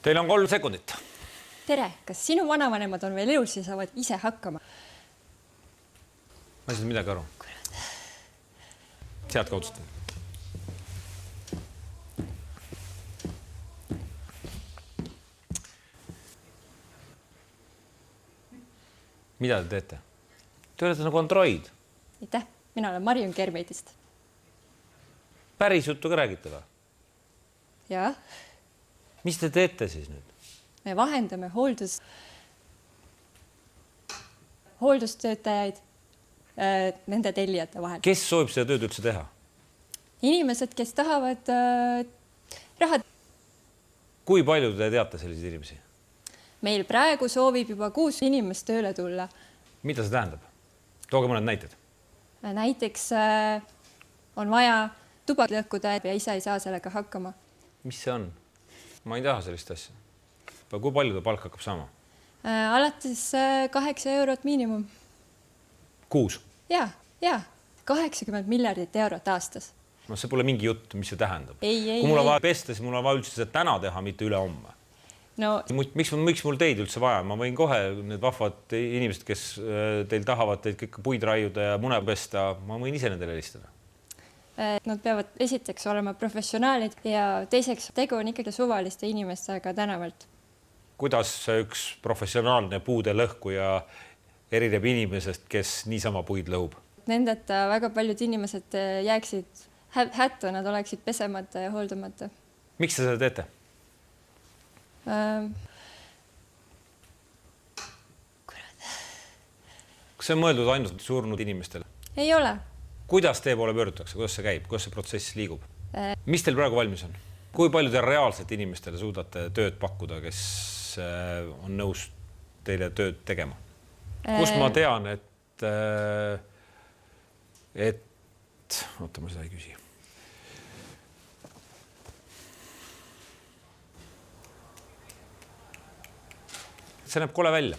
Teil on 3 sekundit. Tere, kas sinu vanavanemad on veel elus ja saavad ise hakkama? Ma ei saa midagi aru. Sealt ka otsustan. Mida te teete? Te olete nagu android. Aitäh, mina olen Marion Kermeidist. Päris juttu ka räägite või? Ja, Mis te teete siis nüüd? me vahendame hooldustöötajaid nende tellijate vahel. Kes soovib seda tööd üldse teha? Inimesed, kes tahavad raha. Kui palju te teate selliseid inimesi? Meil praegu soovib juba 6 inimest tööle tulla. Mida see tähendab? Tooge mõned näited. Näiteks on vaja tuba lõhkuda ja ise ei saa sellega hakkama. Mis see on? Ma ei taha sellist asja. Kui palju ta palk hakkab saama? Alates 8 eurot miinimum. Kuus? Ja 80 miljardit eurot aastas. No see pole mingi jutt, mis see tähendab. Ei. Kui mul on vaja pesta, siis mul on vaja üldse seda täna teha, mitte üle homme. No, Miks mul teid üldse vaja? Ma võin kohe need vahvad inimesed, kes teil tahavad teid kõik puid raiuda ja mune pesta, ma võin ise nendele helistada. Nad peavad esiteks olema professionaalid ja teiseks tegu on ikkagi suvaliste inimestega tänavalt. Kuidas üks professionaalne puude lõhkuja erineb inimesest, kes niisama puid lõhub? Nendeta väga paljud inimesed jääksid hätta, nad oleksid pesemata ja hooldamata. Miks te seda teete? Kas see on mõeldud ainult surnud inimestele? Ei ole. Kuidas teie poole pöördutakse? Kuidas see käib? Kuidas see protsess liigub? Mis teil praegu valmis on? Kui palju te reaalselt inimestele suudate tööd pakkuda, kes on nõus teile tööd tegema? Kust ma tean, oota, ma seda ei küsi. See näeb kole välja.